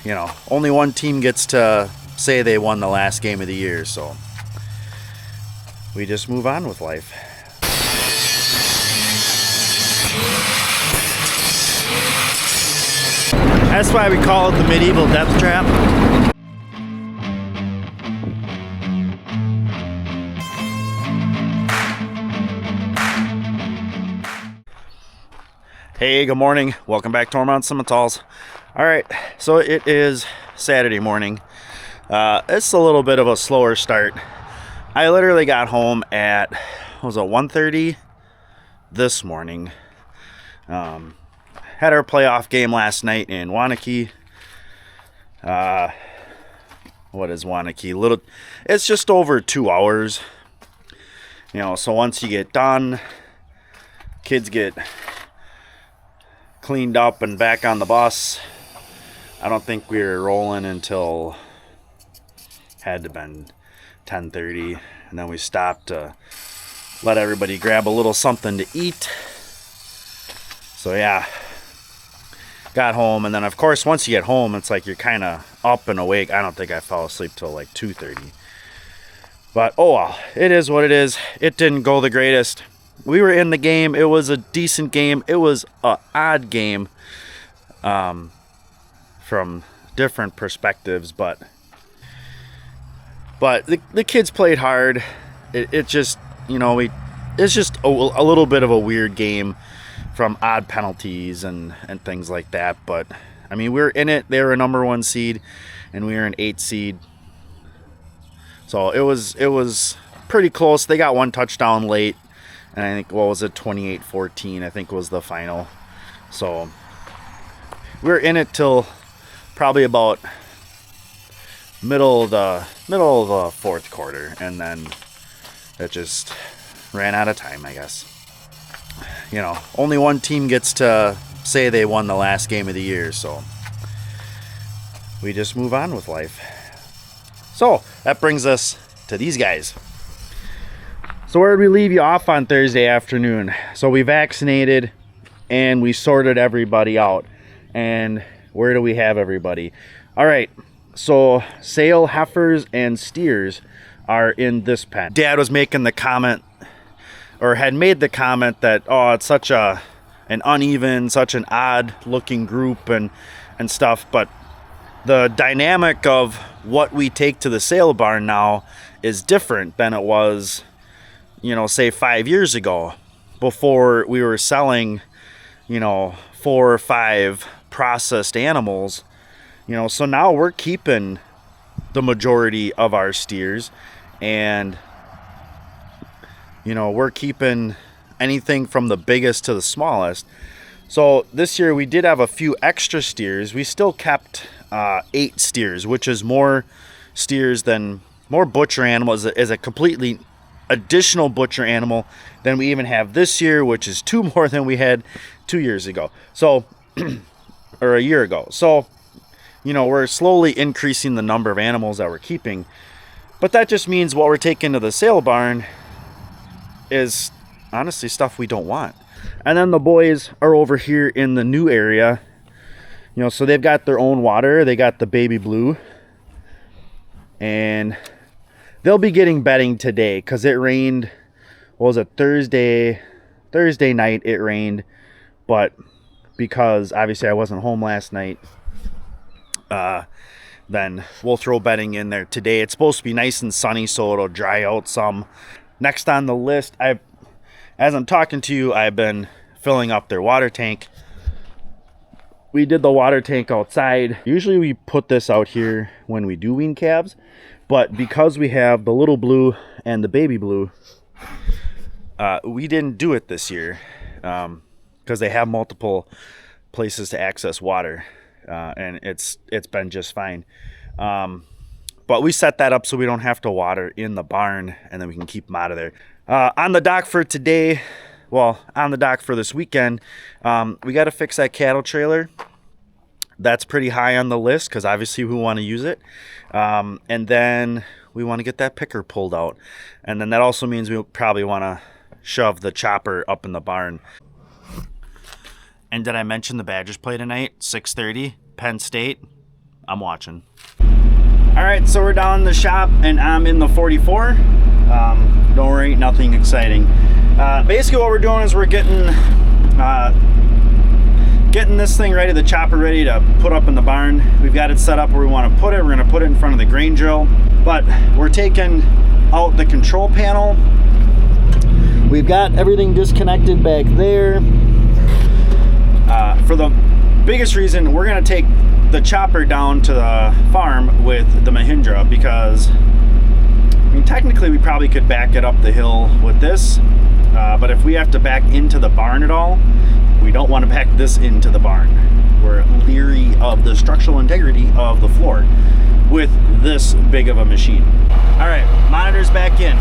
you know, only one team gets to say they won the last game of the year, so we just move on with life. That's why we call it the medieval death trap. Hey, good morning. Welcome back to Ohrmundt Simmentals. All right, so it is Saturday morning. It's a little bit of a slower start. I literally got home at, what was it, 1:30 this morning. Had our playoff game last night in Waunakee. What is Waunakee? It's just over 2 hours. You know, so once you get done, kids get cleaned up and back on the bus. I don't think we were rolling until had to been 10:30, and then we stopped to let everybody grab a little something to eat. So yeah, got home, and then of course once you get home it's like you're kind of up and awake. I don't think I fell asleep till like 2:30, but oh well, it is what it is. It didn't go the greatest. We were in the game. It was a decent game. It was an odd game from different perspectives, but the kids played hard. It just, you know, it's just a little bit of a weird game from odd penalties and things like that. But I mean, we were in it. They were a number 1 seed, and we were an 8 seed. So it was pretty close. They got 1 touchdown late, and I think, what was it, 28-14, I think was the final. So we were in it till probably about middle of the fourth quarter, and then it just ran out of time, I guess. You know, only one team gets to say they won the last game of the year, so we just move on with life. So that brings us to these guys. So where did we leave you off on Thursday afternoon? So we vaccinated and we sorted everybody out. And where do we have everybody? All right, so sale heifers and steers are in this pen. Dad was making the comment, or had made the comment, that, oh, it's such an uneven, such an odd looking group and stuff. But the dynamic of what we take to the sale barn now is different than it was, you know, say 5 years ago, before we were selling, you know, 4 or 5 processed animals. You know, so now we're keeping the majority of our steers, and, you know, we're keeping anything from the biggest to the smallest. So this year we did have a few extra steers. We still kept 8 steers, which is more steers than, more butcher animals, is a completely additional butcher animal than we even have this year, which is 2 more than we had 2 years ago. So or a year ago. So, you know, we're slowly increasing the number of animals that we're keeping, but that just means what we're taking to the sale barn is honestly stuff we don't want. And then the boys are over here in the new area, you know, so they've got their own water. They got the baby blue, and they'll be getting bedding today because it rained. What was it, Thursday night it rained, but because obviously I wasn't home last night, then we'll throw bedding in there today. It's supposed to be nice and sunny, so it'll dry out some. Next on the list, as I'm talking to you, I've been filling up their water tank. We did the water tank outside. Usually we put this out here when we do wean calves, but because we have the little blue and the baby blue, we didn't do it this year because they have multiple places to access water, and it's been just fine. But we set that up so we don't have to water in the barn, and then we can keep them out of there. On the dock for today, well, on the dock for this weekend, we got to fix that cattle trailer. That's pretty high on the list because obviously we want to use it. And then we want to get that picker pulled out. And then that also means we probably want to shove the chopper up in the barn. And did I mention the Badgers play tonight? 6:30, Penn State. I'm watching. All right, so we're down in the shop and I'm in the 44. Don't worry, nothing exciting. Basically what we're doing is we're getting this thing ready, the chopper ready to put up in the barn. We've got it set up where we want to put it. We're going to put it in front of the grain drill, but we're taking out the control panel. We've got everything disconnected back there. For the biggest reason, we're going to take the chopper down to the farm with the Mahindra because, I mean, technically we probably could back it up the hill with this, but if we have to back into the barn at all, we don't want to back this into the barn. We're leery of the structural integrity of the floor with this big of a machine. All right, monitor's back in.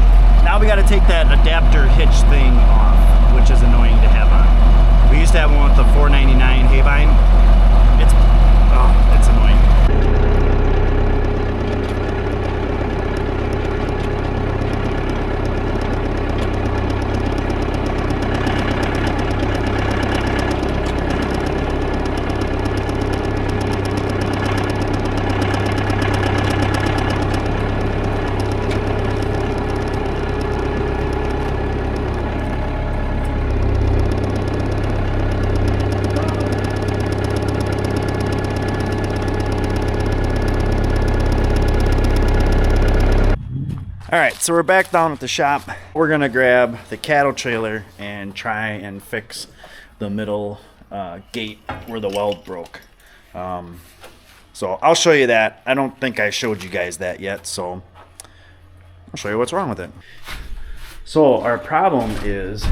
Now we got to take that adapter hitch thing off, which is annoying to have on. We used to have one with the 499 Haybine. It's annoying. All right, so we're back down at the shop. We're gonna grab the cattle trailer and try and fix the middle gate where the weld broke. So I'll show you that. I don't think I showed you guys that yet, so I'll show you what's wrong with it. So our problem is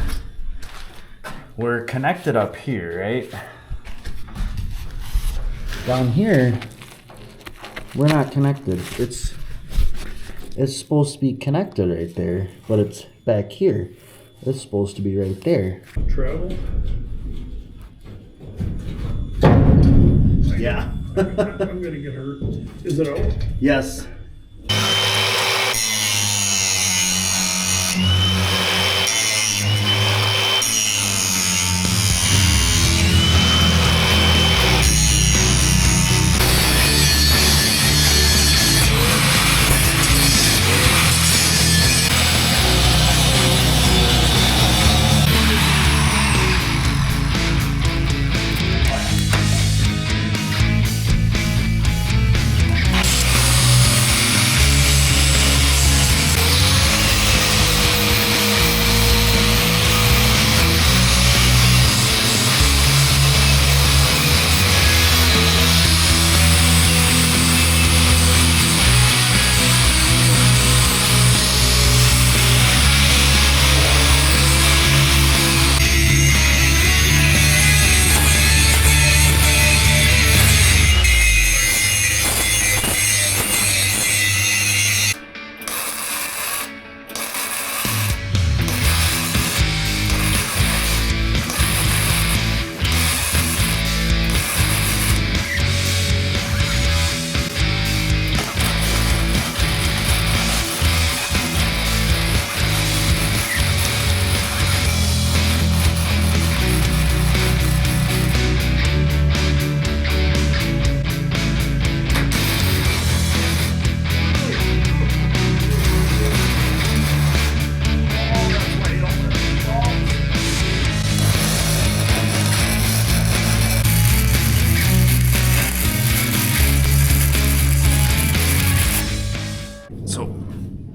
we're connected up here, right? Down here, we're not connected. It's supposed to be connected right there, but it's back here. It's supposed to be right there. Travel? Yeah. I'm gonna get hurt. Is it out? Yes.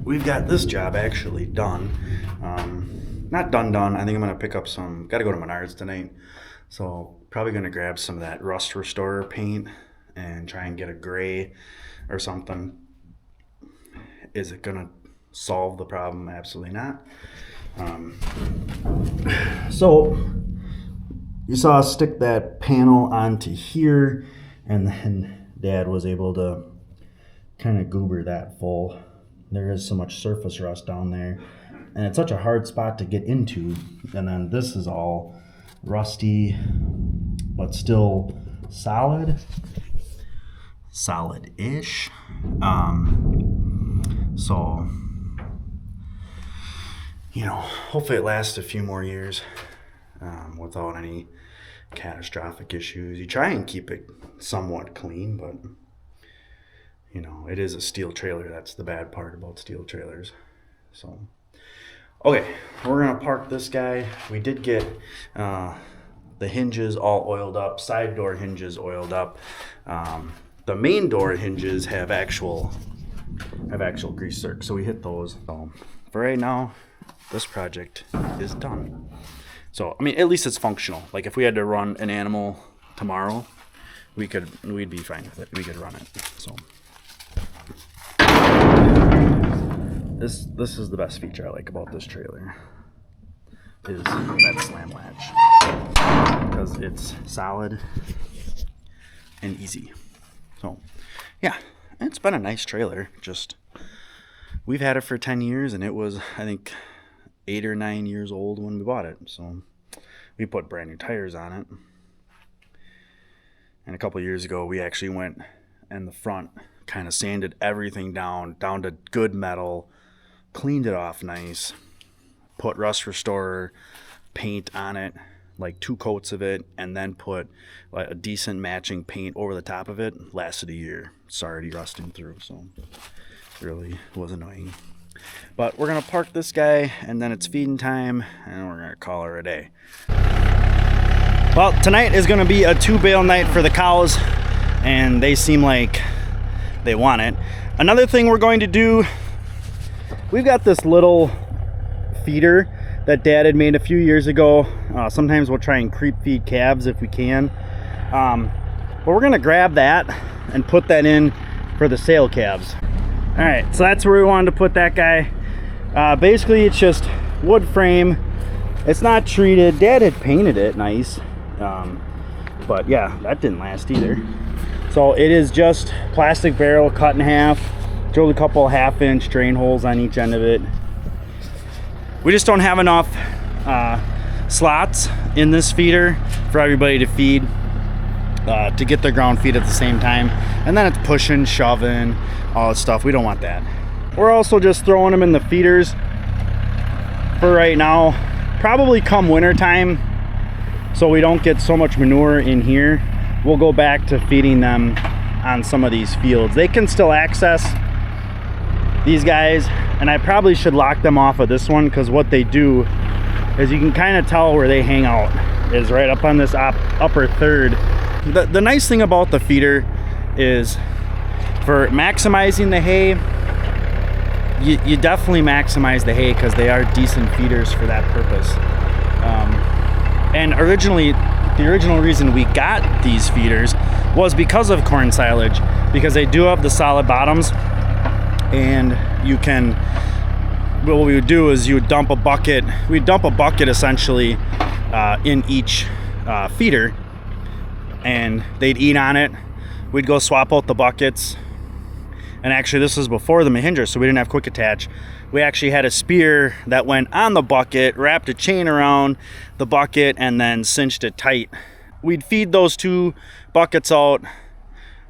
We've got this job actually done. Not done. I think I'm gonna pick up some, gotta go to Menards tonight. So probably gonna grab some of that rust restorer paint and try and get a gray or something. Is it gonna solve the problem? Absolutely not. So you saw us stick that panel onto here, and then Dad was able to kind of goober that full. There is so much surface rust down there, and it's such a hard spot to get into. And then this is all rusty, but still solid-ish. So, you know, hopefully it lasts a few more years without any catastrophic issues. You try and keep it somewhat clean, but you know, it is a steel trailer. That's the bad part about steel trailers. So, okay, we're gonna park this guy. We did get the hinges all oiled up, side door hinges oiled up. The main door hinges have actual grease zerk, so we hit those. So for right now, this project is done. So I mean, at least it's functional. Like if we had to run an animal tomorrow, we'd be fine with it. We could run it. So this is the best feature I like about this trailer, is that slam latch, because it's solid and easy. So yeah, it's been a nice trailer. Just we've had it for 10 years, and it was, I think, 8 or 9 years old when we bought it. So we put brand new tires on it. And a couple years ago, we actually went in the front, kind of sanded everything down to good metal, cleaned it off nice, put rust restorer paint on it, like 2 coats of it, and then put like a decent matching paint over the top of it. Lasted a year. It's already rusting through, so really was annoying. But we're gonna park this guy, and then it's feeding time, and we're gonna call her a day. Well, tonight is gonna be a 2 bale night for the cows, and they seem like they want it. Another thing we're going to do, we've got this little feeder that Dad had made a few years ago. Sometimes we'll try and creep feed calves if we can. But we're gonna grab that and put that in for the sale calves. All right, so that's where we wanted to put that guy. Basically, it's just wood frame. It's not treated. Dad had painted it nice. But yeah, that didn't last either. So it is just plastic barrel cut in half. Drilled a couple 1/2-inch drain holes on each end of it. We just don't have enough slots in this feeder for everybody to feed, to get their ground feed at the same time. And then it's pushing, shoving, all that stuff. We don't want that. We're also just throwing them in the feeders for right now. Probably come winter time, so we don't get so much manure in here, we'll go back to feeding them on some of these fields. They can still access these guys, and I probably should lock them off of this one, because what they do is, you can kind of tell where they hang out is right up on this upper third. The nice thing about the feeder is, for maximizing the hay, you definitely maximize the hay, because they are decent feeders for that purpose. And originally, the original reason we got these feeders was because of corn silage, because they do have the solid bottoms, and you can, what we would do is you would dump a bucket, we'd dump a bucket essentially in each feeder, and they'd eat on it. We'd go swap out the buckets. And actually, this was before the Mahindra, so we didn't have quick attach. We actually had a spear that went on the bucket, wrapped a chain around the bucket, and then cinched it tight. We'd feed those 2 buckets out,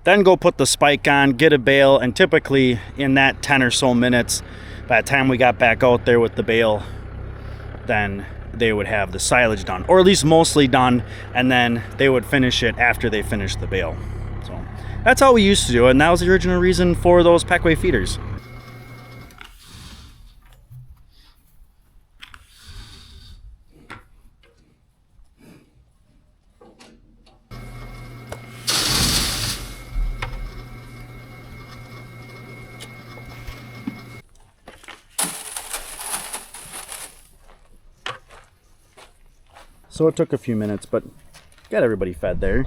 then go put the spike on, get a bale, and typically in that 10 or so minutes, by the time we got back out there with the bale, then they would have the silage done, or at least mostly done, and then they would finish it after they finished the bale. So that's how we used to do it, and that was the original reason for those Fleckvieh feeders. So it took a few minutes, but got everybody fed there.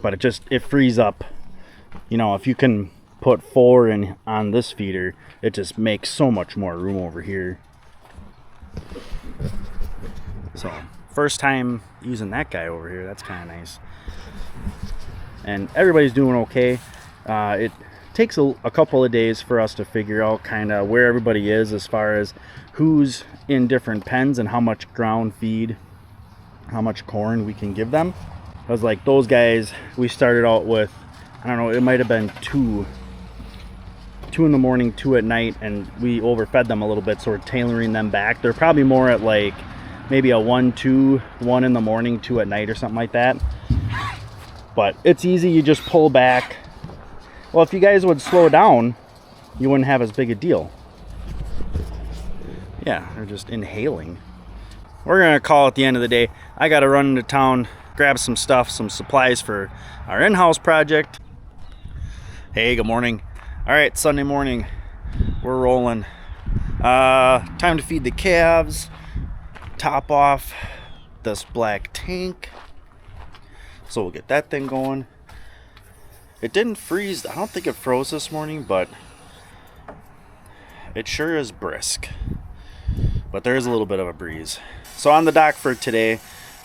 But it frees up. You know, if you can put 4 in on this feeder, it just makes so much more room over here. So first time using that guy over here, that's kind of nice. And everybody's doing okay. It takes a couple of days for us to figure out kind of where everybody is as far as who's in different pens and how much ground feed, how much corn we can give them. Because like those guys, we started out with, I don't know, it might have been 2 in the morning, 2 at night, and we overfed them a little bit, so we're tailoring them back. They're probably more at like maybe a 1-2, 1 in the morning, 2 at night, or something like that. But it's easy, you just pull back. Well, if you guys would slow down, you wouldn't have as big a deal. Yeah, they're just inhaling. We're gonna call it the end of the day. I gotta run into town, grab some stuff, some supplies for our in-house project. Hey, good morning. All right, Sunday morning, we're rolling. Time to feed the calves, top off this black tank. So we'll get that thing going. It didn't freeze. I don't think it froze this morning, but it sure is brisk. But there is a little bit of a breeze. So on the dock for today,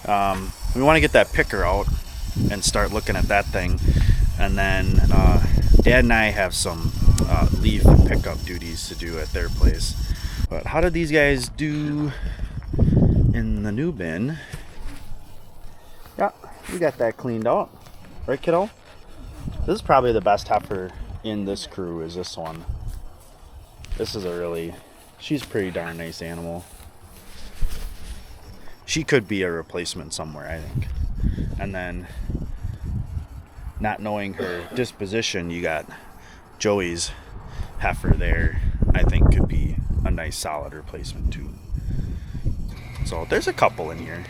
we want to get that picker out and start looking at that thing. And then Dad and I have some leaf pickup duties to do at their place. But how did these guys do in the new bin? Yeah, we got that cleaned out. Right, kiddo? This is probably the best heifer in this crew is this one. This is she's a pretty darn nice animal. She could be a replacement somewhere, I think. And then, not knowing her disposition, you got Joey's heifer there. I think could be a nice solid replacement too. So there's a couple in here.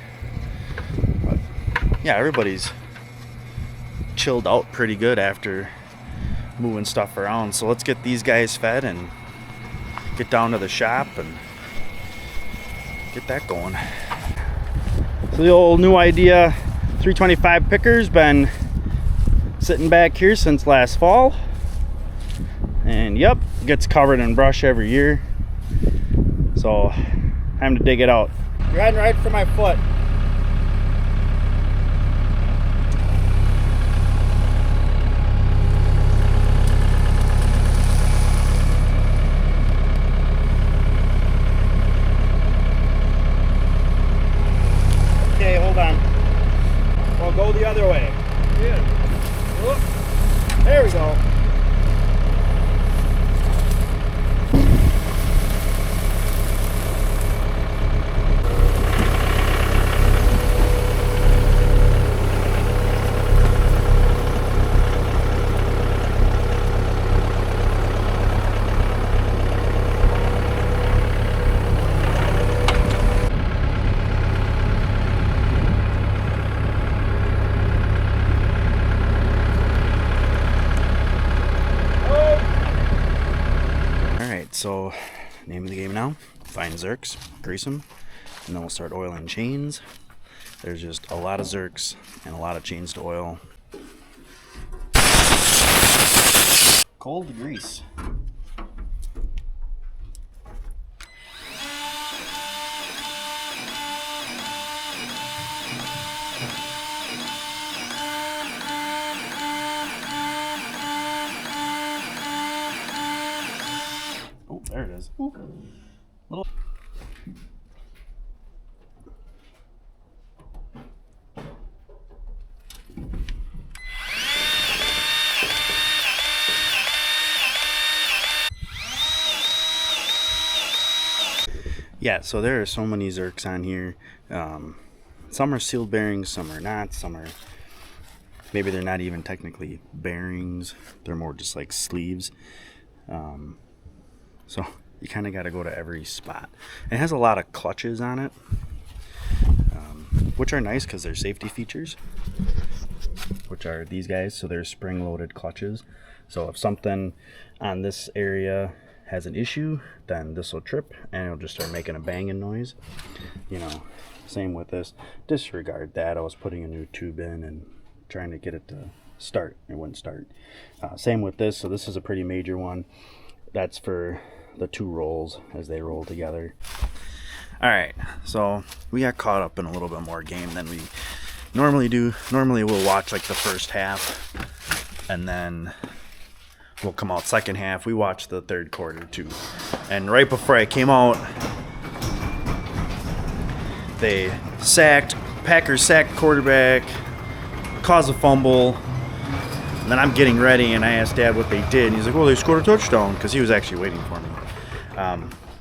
But yeah, everybody's chilled out pretty good after moving stuff around. So let's get these guys fed and get down to the shop and get that going. So the old new idea 325 picker's been sitting back here since last fall. And yep, gets covered in brush every year. So time to dig it out. You're heading right for my foot. Okay, hold on. We'll go the other way. Yeah. Whoop. There we go. So, name of the game now, find Zerks, grease them, and then we'll start oiling chains. There's just a lot of Zerks and a lot of chains to oil. Cold to grease. There it is. Ooh. Little. Yeah, so there are so many Zerks on here. Some are sealed bearings, some are not, some are maybe they're not even technically bearings. They're more just like sleeves. So you kind of got to go to every spot. And it has a lot of clutches on it, which are nice because they're safety features, which are these guys. So they're spring-loaded clutches. So if something on this area has an issue, then this will trip and it'll just start making a banging noise. You know, same with this. Disregard that. I was putting a new tube in and trying to get it to start. It wouldn't start. Same with this. So this is a pretty major one. That's for the two rolls as they roll together. All right, so we got caught up in a little bit more game than we normally do. Normally we'll watch like the first half and then we'll come out second half. We watched the third quarter too. And right before I came out, Packers sacked quarterback, caused a fumble. And then I'm getting ready, and I asked Dad what they did, and he's like, well, they scored a touchdown, because he was actually waiting for me.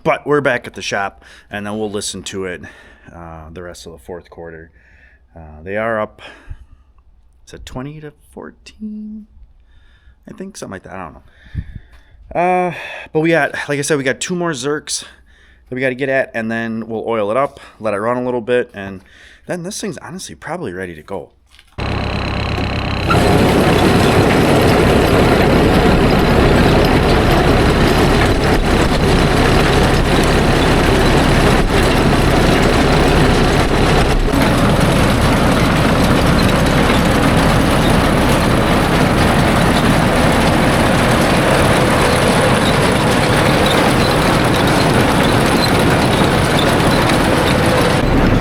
But we're back at the shop, and then we'll listen to it the rest of the fourth quarter. They are up, is it 20-14? I think something like that. I don't know. But we got, like I said, we got 2 more Zerks that we got to get at, and then we'll oil it up, let it run a little bit, and then this thing's honestly probably ready to go.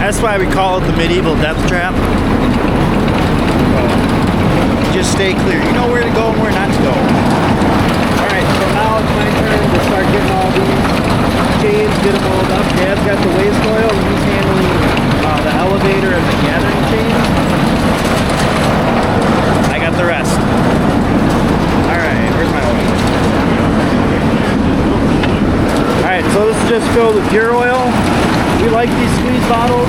That's why we call it the medieval death trap. Just stay clear. You know where to go and where not to go. Alright, so now it's my turn to start getting all these chains, get them all up. Dad's got the waste oil, and he's handling the elevator and the gathering chains. I got the rest. Alright, where's my oil? Alright, so this is just filled with pure oil. We like these squeeze bottles.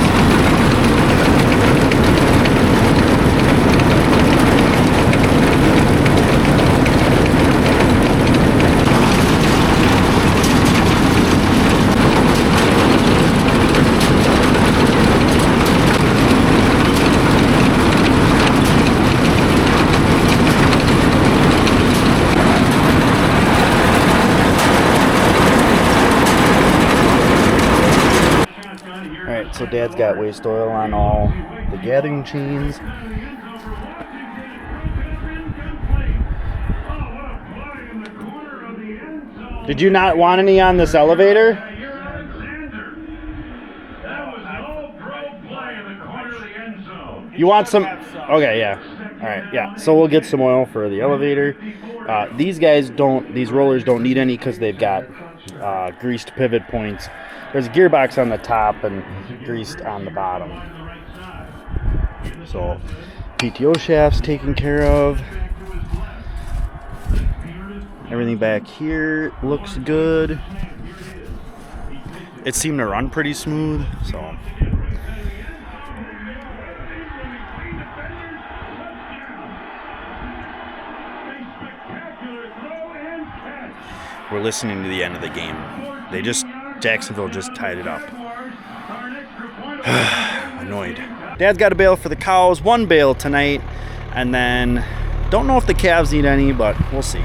So Dad's got waste oil on all the gathering chains. Did you not want any on this elevator? You want some? Okay, yeah. All right, yeah. So we'll get some oil for the elevator. These rollers don't need any because they've got greased pivot points. There's a gearbox on the top and greased on the bottom. So PTO shaft's taken care of. Everything back here looks good. It seemed to run pretty smooth, so. We're listening to the end of the game. Jacksonville just tied it up. Annoyed. Dad's got a bale for the cows, 1 bale tonight, and then don't know if the calves need any, but we'll see.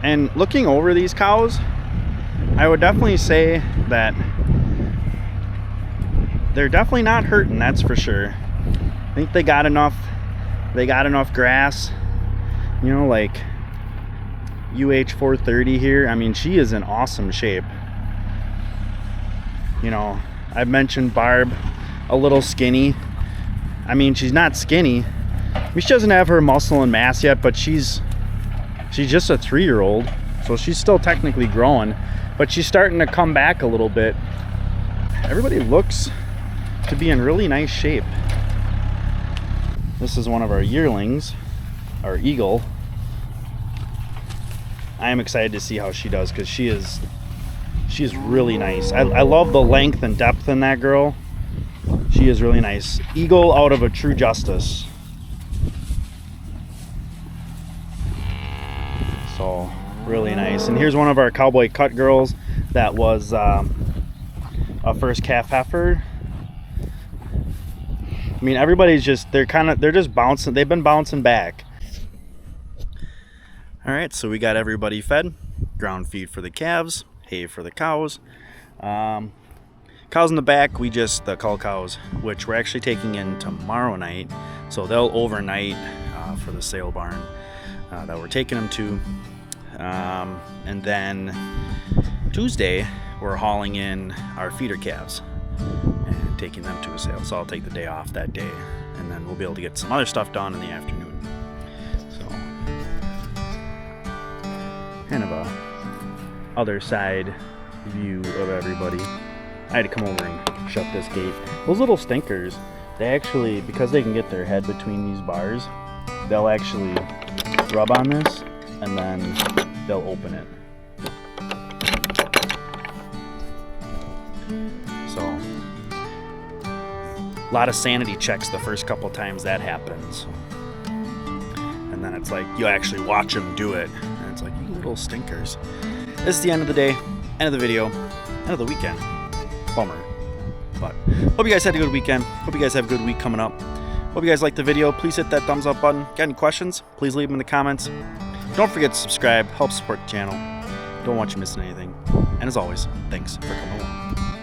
And looking over these cows, I would definitely say that they're definitely not hurting, that's for sure. I think they got enough grass, you know, like UH430 here. I mean, she is in awesome shape. You know, I've mentioned Barb a little skinny. I mean, she's not skinny. I mean, she doesn't have her muscle and mass yet, but she's just a 3-year-old, so she's still technically growing, but she's starting to come back a little bit. Everybody looks to be in really nice shape. This is one of our yearlings, our eagle. I am excited to see how she does because she is really nice. I love the length and depth in that girl. She is really nice. Eagle out of a True Justice. So really nice. And here's one of our cowboy cut girls that was a first calf heifer. I mean, everybody's just they're just bouncing. They've been bouncing back. All right, so we got everybody fed. Ground feed for the calves, hay for the cows. Cows in the back, the cull cows, which we're actually taking in tomorrow night. So they'll overnight for the sale barn that we're taking them to. And then Tuesday, we're hauling in our feeder calves and taking them to a sale. So I'll take the day off that day, and then we'll be able to get some other stuff done in the afternoon. Kind of a other side view of everybody. I had to come over and shut this gate. Those little stinkers, they actually, because they can get their head between these bars, they'll actually rub on this and then they'll open it. So a lot of sanity checks the first couple times that happens. And and then it's like you actually watch them do it, and it's like, you little stinkers. This is the end of the day, end of the video, end of the weekend. Bummer. But hope you guys had a good weekend. Hope you guys have a good week coming up. Hope you guys liked the video. Please hit that thumbs up button. Got any questions? Please leave them in the comments. Don't forget to subscribe. Help support the channel. Don't want you missing anything. And as always, thanks for coming along.